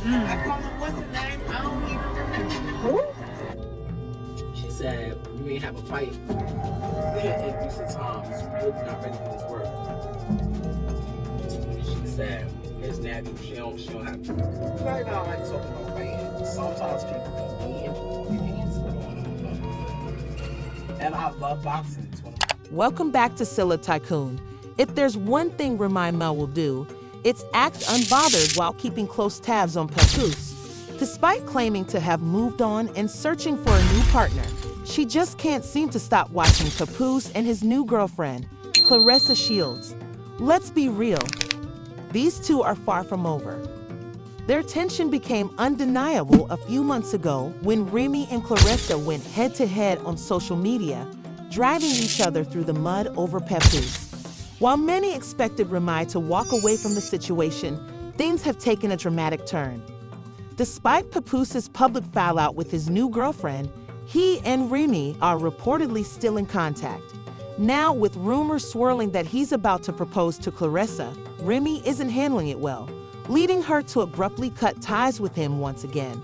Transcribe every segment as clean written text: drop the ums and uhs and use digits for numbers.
I called him, what's his name? I don't even remember. She said, we ain't have a fight in recent times. You're not ready for this work. She said, it's natural. She don't have to. Like, no, I ain't talking about fighting. Sometimes people be eating into it. And I love boxing. Welcome back to Scylla Tycoon. If there's one thing Remy Ma will do, it's act unbothered while keeping close tabs on Papoose. Despite claiming to have moved on and searching for a new partner, she just can't seem to stop watching Papoose and his new girlfriend, Clarissa Shields. Let's be real, these two are far from over. Their tension became undeniable a few months ago when Remy and Clarissa went head-to-head on social media, dragging each other through the mud over Papoose. While many expected Remy to walk away from the situation, things have taken a dramatic turn. Despite Papoose's public fallout with his new girlfriend, he and Remy are reportedly still in contact. Now, with rumors swirling that he's about to propose to Clarissa, Remy isn't handling it well, leading her to abruptly cut ties with him once again.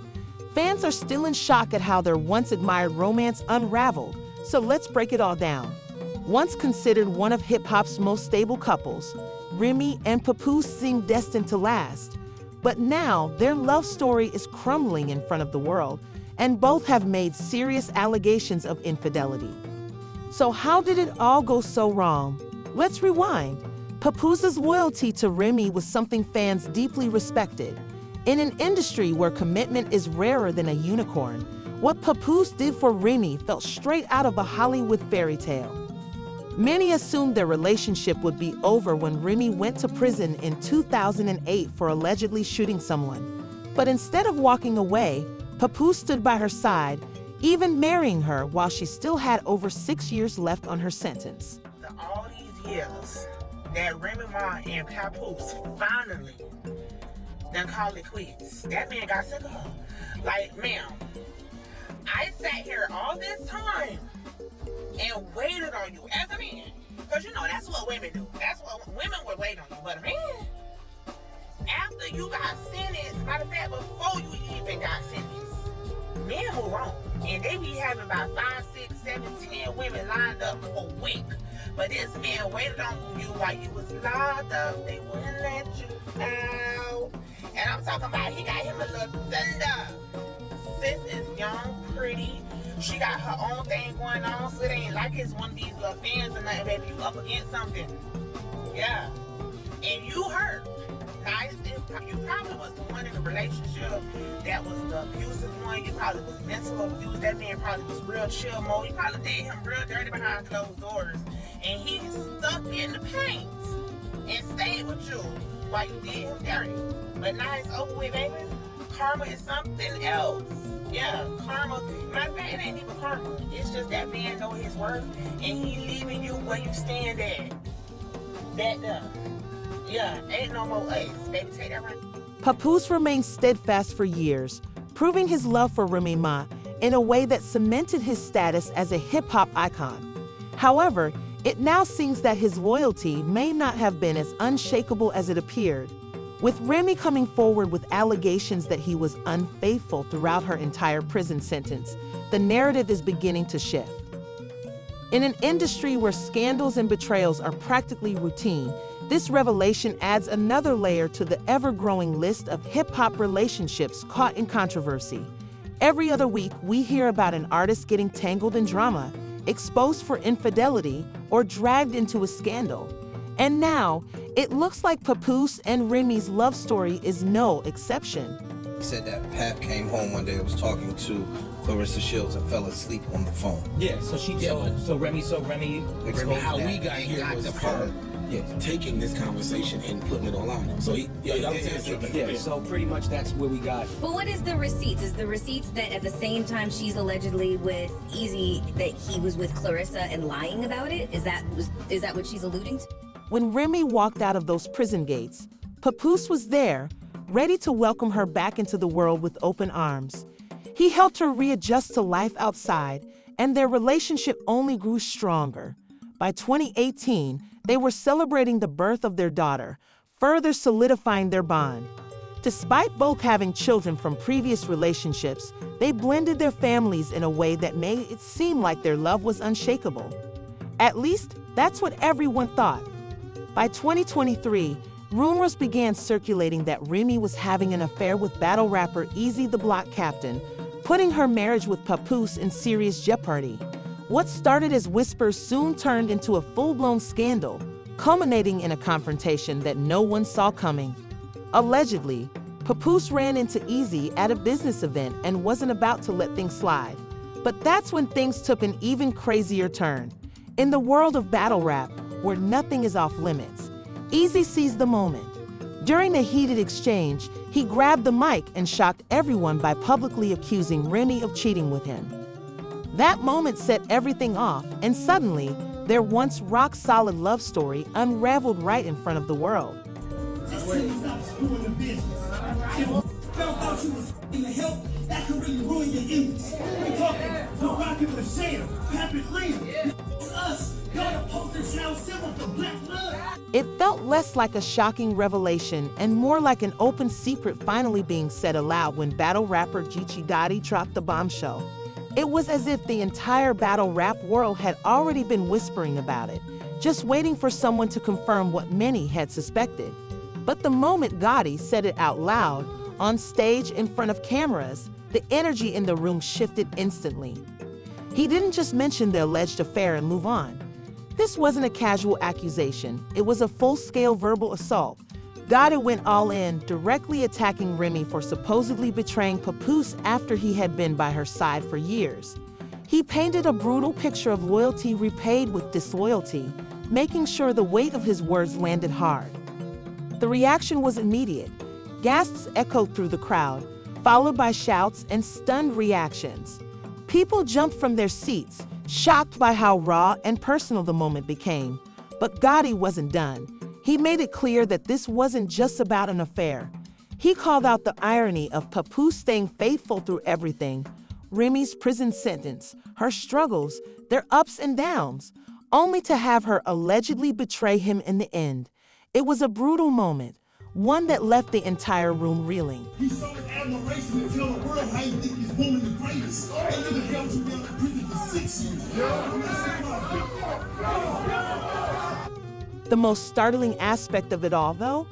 Fans are still in shock at how their once-admired romance unraveled, so let's break it all down. Once considered one of hip-hop's most stable couples, Remy and Papoose seem destined to last. But now, their love story is crumbling in front of the world, and both have made serious allegations of infidelity. So how did it all go so wrong? Let's rewind. Papoose's loyalty to Remy was something fans deeply respected. In an industry where commitment is rarer than a unicorn, what Papoose did for Remy felt straight out of a Hollywood fairy tale. Many assumed their relationship would be over when Remy went to prison in 2008 for allegedly shooting someone. But instead of walking away, Papoose stood by her side, even marrying her while she still had over 6 years left on her sentence. All these years that Remy Ma and Papoose finally done called it quits. That man got sick of her. Like, ma'am, I sat here all this time and waited on you as a man. Because, you know, that's what women do. That's what women would wait on you. But a man, after you got sentenced, matter of fact, before you even got sentenced, men move on. And they be having about 5, 6, 7, 10 women lined up for a week. But this man waited on you while you was locked up. They wouldn't let you out. And I'm talking about he got him a little thunder. Sis is young, pretty. She got her own thing going on, so it ain't like it's one of these little fans or nothing, baby. You up against something. Yeah. And you hurt. Now, you probably was the one in the relationship that was the abusive one. You probably was mental abuse. That man probably was real chill mode. You probably did him real dirty behind closed doors. And he stuck in the paint and stayed with you while you did him dirty. But now it's over with, baby. Karma is something else. Yeah, karma. Matter of fact, it ain't even karma. It's just that man know his worth and he leaving you where you stand at. That done. Yeah, ain't no more ice. Baby, take that right. Papoose remained steadfast for years, proving his love for Remy Ma in a way that cemented his status as a hip-hop icon. However, it now seems that his loyalty may not have been as unshakable as it appeared. With Remy coming forward with allegations that he was unfaithful throughout her entire prison sentence, the narrative is beginning to shift. In an industry where scandals and betrayals are practically routine, this revelation adds another layer to the ever-growing list of hip-hop relationships caught in controversy. Every other week, we hear about an artist getting tangled in drama, exposed for infidelity, or dragged into a scandal. And now, it looks like Papoose and Remy's love story is no exception. He said that Pap came home one day and was talking to Clarissa Shields and fell asleep on the phone. Yeah, so she did. So Remy, How we got here was her taking this conversation and putting it all on him. So so pretty much that's where we got. But what is the receipts? Is the receipts that at the same time she's allegedly with Easy that he was with Clarissa and lying about it? Is that what she's alluding to? When Remy walked out of those prison gates, Papoose was there, ready to welcome her back into the world with open arms. He helped her readjust to life outside, and their relationship only grew stronger. By 2018, they were celebrating the birth of their daughter, further solidifying their bond. Despite both having children from previous relationships, they blended their families in a way that made it seem like their love was unshakable. At least, that's what everyone thought. By 2023, rumors began circulating that Remy was having an affair with battle rapper Easy the Block Captain, putting her marriage with Papoose in serious jeopardy. What started as whispers soon turned into a full-blown scandal, culminating in a confrontation that no one saw coming. Allegedly, Papoose ran into Easy at a business event and wasn't about to let things slide. But that's when things took an even crazier turn. In the world of battle rap, where nothing is off limits, Easy seized the moment. During a heated exchange, he grabbed the mic and shocked everyone by publicly accusing Remy of cheating with him. That moment set everything off, and suddenly, their once rock-solid love story unraveled right in front of the world. That could really ruin your image. We're talking the Rocket with Shayna, Papoose, Remy. Us, y'all the poster child symbol for black love. It felt less like a shocking revelation and more like an open secret finally being said aloud when battle rapper Geechee Gotti dropped the bombshell. It was as if the entire battle rap world had already been whispering about it, just waiting for someone to confirm what many had suspected. But the moment Gotti said it out loud, on stage in front of cameras, the energy in the room shifted instantly. He didn't just mention the alleged affair and move on. This wasn't a casual accusation, it was a full-scale verbal assault. Gotti went all in, directly attacking Remy for supposedly betraying Papoose after he had been by her side for years. He painted a brutal picture of loyalty repaid with disloyalty, making sure the weight of his words landed hard. The reaction was immediate. Gasps echoed through the crowd, followed by shouts and stunned reactions. People jumped from their seats, shocked by how raw and personal the moment became. But Gotti wasn't done. He made it clear that this wasn't just about an affair. He called out the irony of Papoose staying faithful through everything. Remy's prison sentence, her struggles, their ups and downs, only to have her allegedly betray him in the end. It was a brutal moment, one that left the entire room reeling. He showed admiration to tell the world how he think he's woman the greatest. That nigga held you down in prison for 6 years. The most startling aspect of it all, though,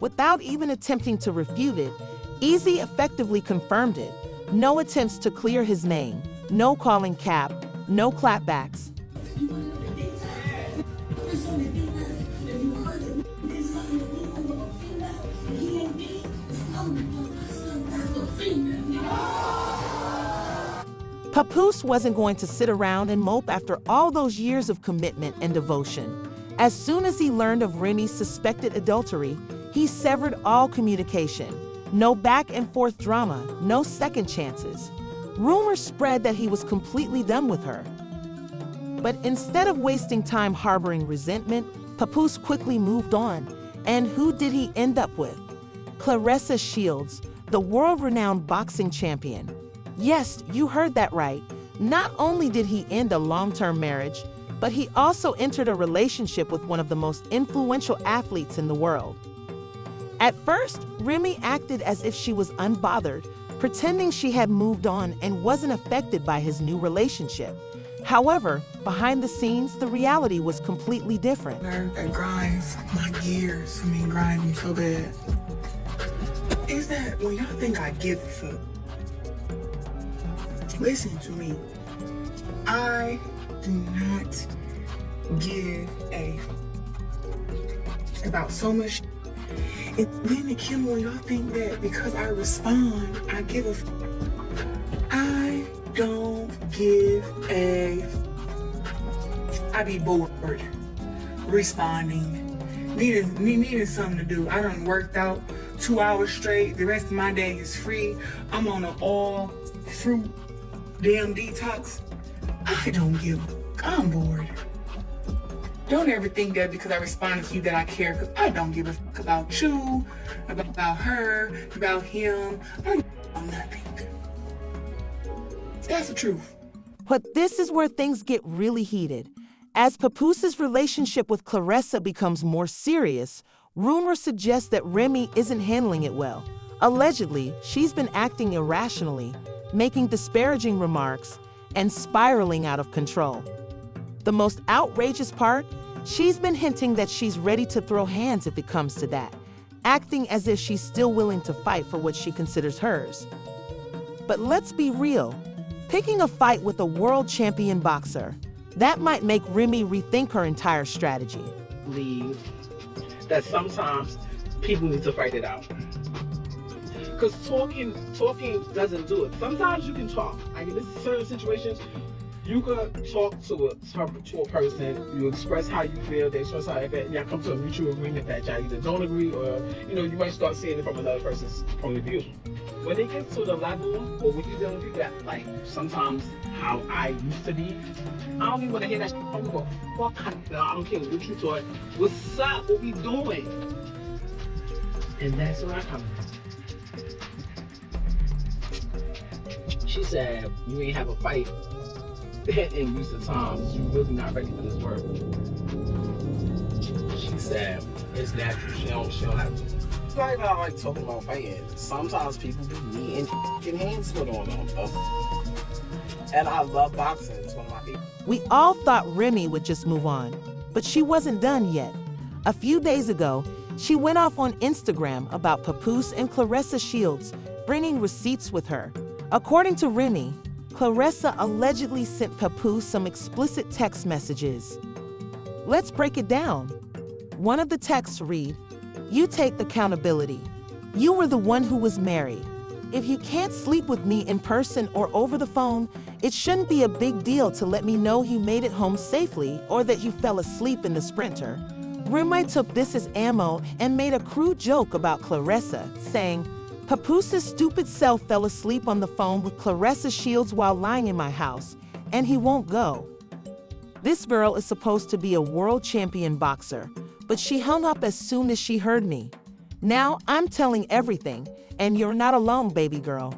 without even attempting to refute it, Easy effectively confirmed it. No attempts to clear his name, no calling cap, no clapbacks. Papoose wasn't going to sit around and mope after all those years of commitment and devotion. As soon as he learned of Remy's suspected adultery, he severed all communication. No back and forth drama, no second chances. Rumors spread that he was completely done with her. But instead of wasting time harboring resentment, Papoose quickly moved on. And who did he end up with? Claressa Shields, the world-renowned boxing champion. Yes, you heard that right. Not only did he end a long-term marriage, but he also entered a relationship with one of the most influential athletes in the world. At first, Remy acted as if she was unbothered, pretending she had moved on and wasn't affected by his new relationship. However, behind the scenes, the reality was completely different. That grinds my gears. Grind me so bad. Is that when y'all think I give a fuck? Listen to me. I do not give a about so much. And then it kills when y'all think that because I respond, I give a. I don't give a. I be bored responding. Needing something to do. I done worked out 2 hours straight. The rest of my day is free. I'm on an all fruit damn detox. I don't give a. I'm bored. Don't ever think that because I responded to you that I care, because I don't give a fuck about you, about her, about him. I don't give a nothing. That's the truth. But this is where things get really heated. As Papoose's relationship with Claressa becomes more serious, rumors suggest that Remy isn't handling it well. Allegedly, she's been acting irrationally, making disparaging remarks, and spiraling out of control. The most outrageous part? She's been hinting that she's ready to throw hands if it comes to that, acting as if she's still willing to fight for what she considers hers. But let's be real, picking a fight with a world champion boxer, that might make Remy rethink her entire strategy. Believe that sometimes people need to fight it out. Because talking doesn't do it. Sometimes you can talk. Like in this certain situations, you could talk to a person, you express how you feel, they express how you feel, and y'all come to a mutual agreement that y'all either don't agree or, you might start seeing it from another person's point of view. When it gets to the level, or when you're dealing with people that, like, sometimes how I used to be, I don't even want to hear that shit. I don't give a fuck. I don't care what you thought. What's up? What we doing? And that's where I come in. She said, you ain't have a fight in recent times. You're really not ready for this work. She said, it's natural. She don't have to. It's not even I like talking about fighting. Sometimes people be needing getting hands put on them. And I love boxing. It's one of my favorite. We all thought Remy would just move on, but she wasn't done yet. A few days ago, she went off on Instagram about Papoose and Claressa Shields, bringing receipts with her. According to Remy, Claressa allegedly sent Papoose some explicit text messages. Let's break it down. One of the texts read, "You take accountability. You were the one who was married. If you can't sleep with me in person or over the phone, it shouldn't be a big deal to let me know you made it home safely or that you fell asleep in the Sprinter." Remy took this as ammo and made a crude joke about Claressa, saying, "Papoose's stupid self fell asleep on the phone with Claressa Shields while lying in my house, and he won't go." This girl is supposed to be a world champion boxer, but she hung up as soon as she heard me. Now I'm telling everything, and you're not alone, baby girl.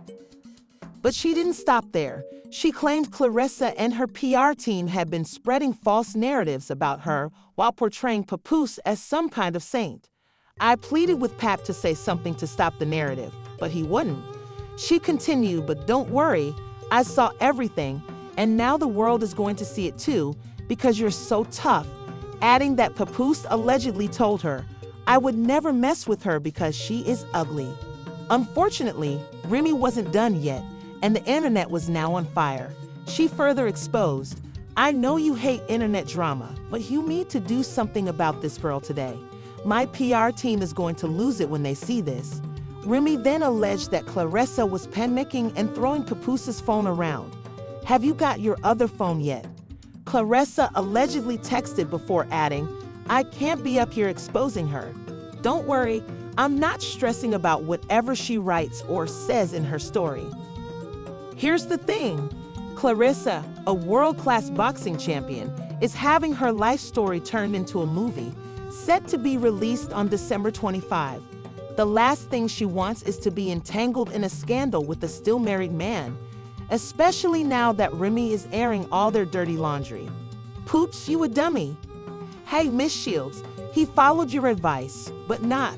But she didn't stop there. She claimed Claressa and her PR team had been spreading false narratives about her while portraying Papoose as some kind of saint. I pleaded with Pap to say something to stop the narrative, but he wouldn't. She continued, "But don't worry, I saw everything, and now the world is going to see it too, because you're so tough," adding that Papoose allegedly told her, "I would never mess with her because she is ugly." Unfortunately, Remy wasn't done yet, and the internet was now on fire. She further exposed, "I know you hate internet drama, but you need to do something about this girl today. My PR team is going to lose it when they see this." Remy then alleged that Claressa was panicking and throwing Papoose's phone around. "Have you got your other phone yet?" Claressa allegedly texted before adding, "I can't be up here exposing her. Don't worry, I'm not stressing about whatever she writes or says in her story." Here's the thing. Claressa, a world-class boxing champion, is having her life story turned into a movie, set to be released on December 25. The last thing she wants is to be entangled in a scandal with a still married man, especially now that Remy is airing all their dirty laundry. Poops, you a dummy. Hey, Miss Shields, he followed your advice, but not.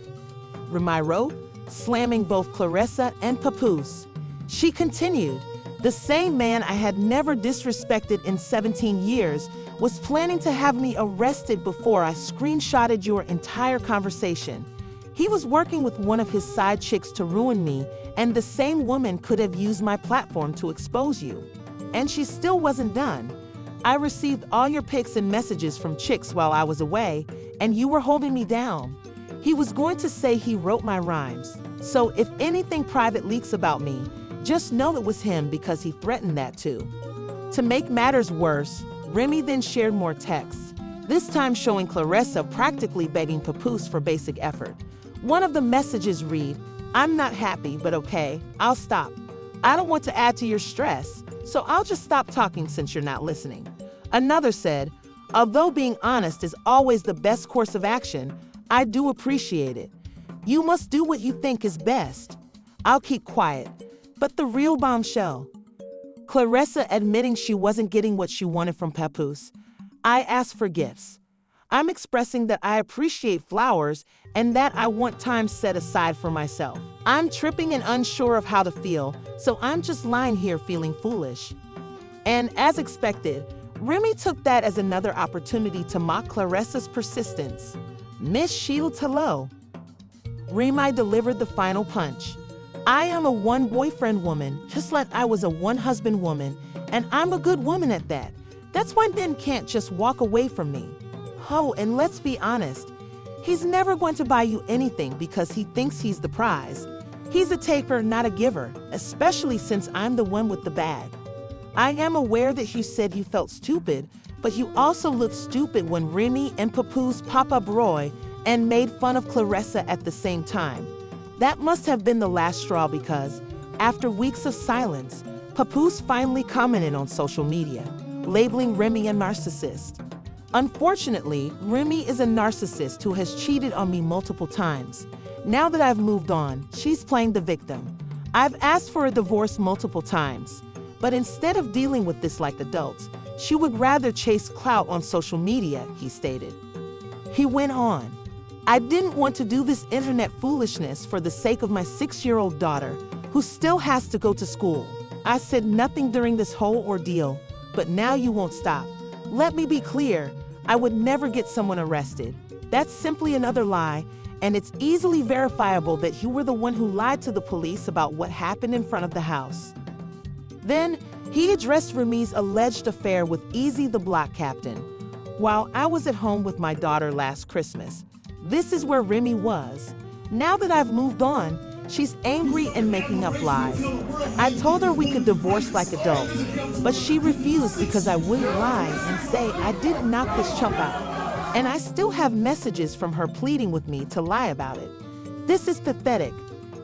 Remy wrote, slamming both Claressa and Papoose. She continued, "The same man I had never disrespected in 17 years was planning to have me arrested before I screenshotted your entire conversation. He was working with one of his side chicks to ruin me, and the same woman could have used my platform to expose you." And she still wasn't done. "I received all your pics and messages from chicks while I was away, and you were holding me down. He was going to say he wrote my rhymes. So if anything private leaks about me, just know it was him because he threatened that too." To make matters worse, Remy then shared more texts, this time showing Claressa practically begging Papoose for basic effort. One of the messages read, "I'm not happy, but okay, I'll stop. I don't want to add to your stress, so I'll just stop talking since you're not listening." Another said, "Although being honest is always the best course of action, I do appreciate it. You must do what you think is best. I'll keep quiet." But the real bombshell, Claressa admitting she wasn't getting what she wanted from Papoose. "I asked for gifts. I'm expressing that I appreciate flowers and that I want time set aside for myself. I'm tripping and unsure of how to feel, so I'm just lying here feeling foolish. And as expected, Remy took that as another opportunity to mock Clarissa's persistence. Miss Shields, hello. Remy delivered the final punch. I am a one-boyfriend woman, just like I was a one-husband woman, and I'm a good woman at that. That's why men can't just walk away from me. Oh, and let's be honest, he's never going to buy you anything because he thinks he's the prize. He's a taker, not a giver, especially since I'm the one with the bag. I am aware that you said you felt stupid, but you also looked stupid when Remy and Papoose pop up Roy and made fun of Clarissa at the same time. That must have been the last straw because, after weeks of silence, Papoose finally commented on social media, labeling Remy a narcissist. Unfortunately, Remy is a narcissist who has cheated on me multiple times. Now that I've moved on, she's playing the victim. I've asked for a divorce multiple times, but instead of dealing with this like adults, she would rather chase clout on social media, he stated. He went on. I didn't want to do this internet foolishness for the sake of my 6-year-old daughter, who still has to go to school. I said nothing during this whole ordeal, but now you won't stop. Let me be clear, I would never get someone arrested. That's simply another lie, and it's easily verifiable that you were the one who lied to the police about what happened in front of the house. Then, he addressed Remy's alleged affair with Easy the block captain. While I was at home with my daughter last Christmas, this is where Remy was. Now that I've moved on, she's angry and making up lies. I told her we could divorce like adults, but she refused because I wouldn't lie and say I didn't knock this chump out. And I still have messages from her pleading with me to lie about it. This is pathetic.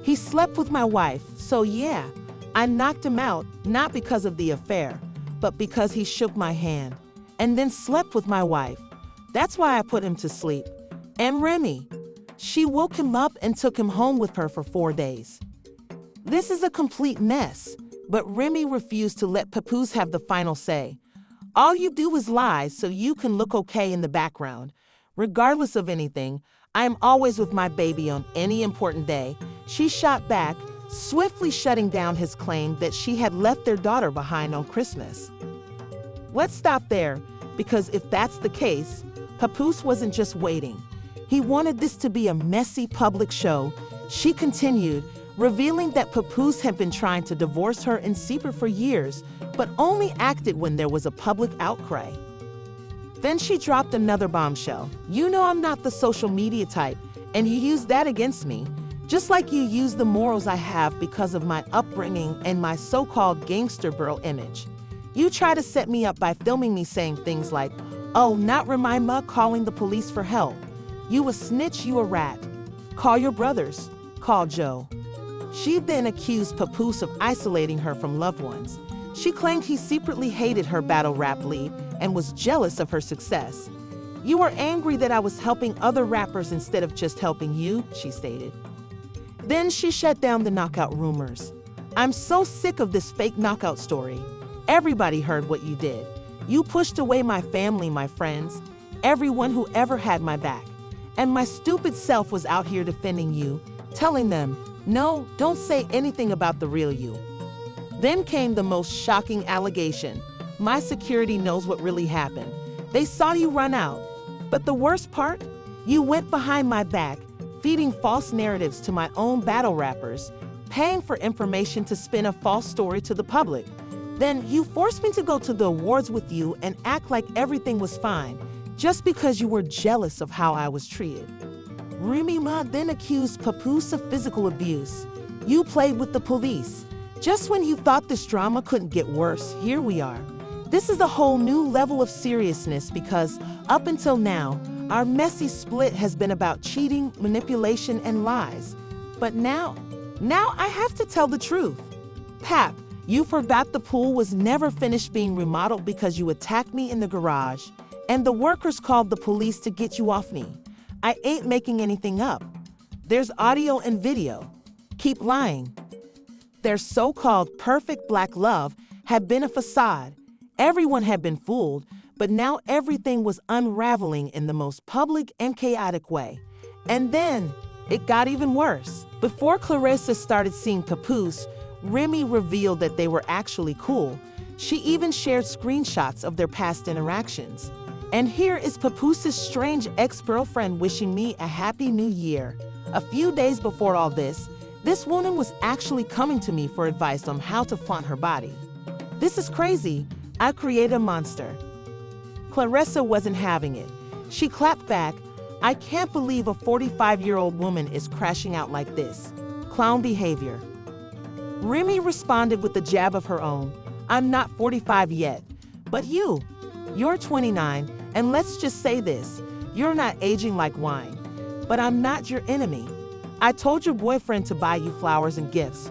He slept with my wife, so yeah, I knocked him out, not because of the affair, but because he shook my hand, and then slept with my wife. That's why I put him to sleep. And Remy, she woke him up and took him home with her for 4 days. This is a complete mess, but Remy refused to let Papoose have the final say. All you do is lie so you can look okay in the background. Regardless of anything, I am always with my baby on any important day. She shot back, swiftly shutting down his claim that she had left their daughter behind on Christmas. Let's stop there, because if that's the case, Papoose wasn't just waiting. He wanted this to be a messy public show. She continued, revealing that Papoose had been trying to divorce her in secret for years, but only acted when there was a public outcry. Then she dropped another bombshell. You know I'm not the social media type, and you used that against me, just like you used the morals I have because of my upbringing and my so-called gangster girl image. You try to set me up by filming me saying things like, oh, not Remy calling the police for help. You a snitch, you a rat. Call your brothers. Call Joe. She then accused Papoose of isolating her from loved ones. She claimed he secretly hated her battle rap lead and was jealous of her success. You were angry that I was helping other rappers instead of just helping you, she stated. Then she shut down the knockout rumors. I'm so sick of this fake knockout story. Everybody heard what you did. You pushed away my family, my friends, everyone who ever had my back. And my stupid self was out here defending you, telling them, no, don't say anything about the real you. Then came the most shocking allegation. My security knows what really happened. They saw you run out. But the worst part? You went behind my back, feeding false narratives to my own battle rappers, paying for information to spin a false story to the public. Then you forced me to go to the awards with you and act like everything was fine, just because you were jealous of how I was treated. Remy Ma then accused Papoose of physical abuse. You played with the police. Just when you thought this drama couldn't get worse, here we are. This is a whole new level of seriousness because up until now, our messy split has been about cheating, manipulation, and lies. But now I have to tell the truth. Pap, you forgot the pool was never finished being remodeled because you attacked me in the garage, and the workers called the police to get you off me. I ain't making anything up. There's audio and video. Keep lying. Their so-called perfect black love had been a facade. Everyone had been fooled, but now everything was unraveling in the most public and chaotic way. And then it got even worse. Before Clarissa started seeing Papoose, Remy revealed that they were actually cool. She even shared screenshots of their past interactions. And here is Papoose's strange ex-girlfriend wishing me a happy new year. A few days before all this woman was actually coming to me for advice on how to flaunt her body. This is crazy. I created a monster. Clarissa wasn't having it. She clapped back, "I can't believe a 45-year-old woman is crashing out like this. Clown behavior." Remy responded with a jab of her own. "I'm not 45 yet, but you're 29, and let's just say this, you're not aging like wine. But I'm not your enemy. I told your boyfriend to buy you flowers and gifts.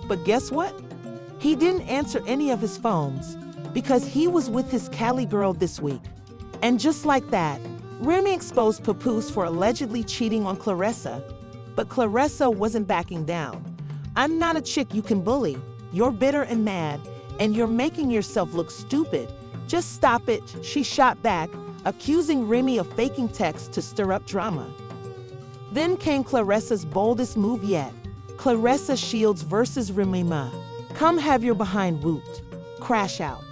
But guess what? He didn't answer any of his phones because he was with his Cali girl this week." And just like that, Remy exposed Papoose for allegedly cheating on Clarissa. But Clarissa wasn't backing down. "I'm not a chick you can bully. You're bitter and mad, and you're making yourself look stupid. Just stop it," she shot back, accusing Remy of faking texts to stir up drama. Then came Clarissa's boldest move yet. Clarissa Shields versus Remy Ma. Come have your behind whooped. Crash out.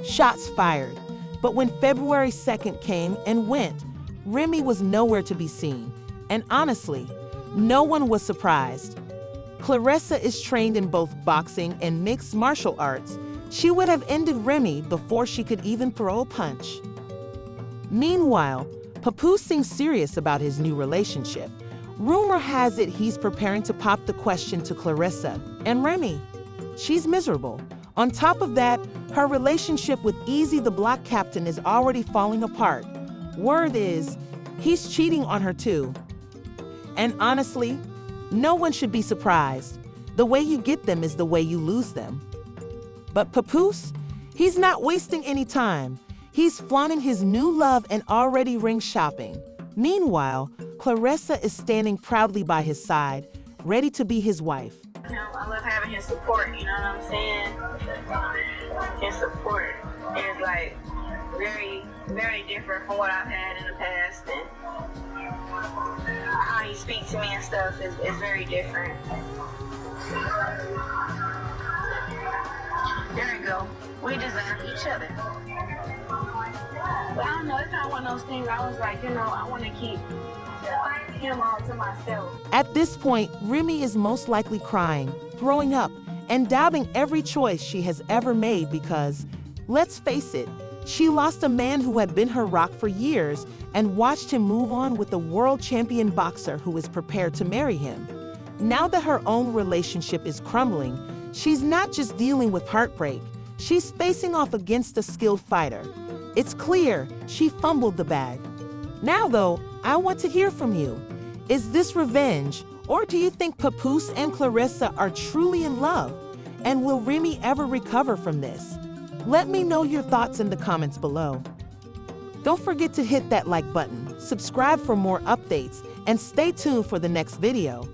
Shots fired. But when February 2nd came and went, Remy was nowhere to be seen. And honestly, no one was surprised. Clarissa is trained in both boxing and mixed martial arts. She would have ended Remy before she could even throw a punch. Meanwhile, Papoose seems serious about his new relationship. Rumor has it he's preparing to pop the question to Clarissa. And Remy, she's miserable. On top of that, her relationship with Easy the Block Captain is already falling apart. Word is, he's cheating on her too. And honestly, no one should be surprised. The way you get them is the way you lose them. But Papoose, he's not wasting any time. He's flaunting his new love and already ring shopping. Meanwhile, Clarissa is standing proudly by his side, ready to be his wife. I love having his support, you know what I'm saying? His support is like very, very different from what I've had in the past, and how he speaks to me and stuff is very different. There we go. We deserve each other. But I don't know, it's not one of those things I was like, I want to keep him all to myself. At this point, Remy is most likely crying, throwing up, and doubting every choice she has ever made because, let's face it, she lost a man who had been her rock for years and watched him move on with a world champion boxer who is prepared to marry him. Now that her own relationship is crumbling, she's not just dealing with heartbreak, she's facing off against a skilled fighter. It's clear she fumbled the bag. Now though, I want to hear from you. Is this revenge, or do you think Papoose and Clarissa are truly in love? And will Remy ever recover from this? Let me know your thoughts in the comments below. Don't forget to hit that like button, subscribe for more updates, and stay tuned for the next video.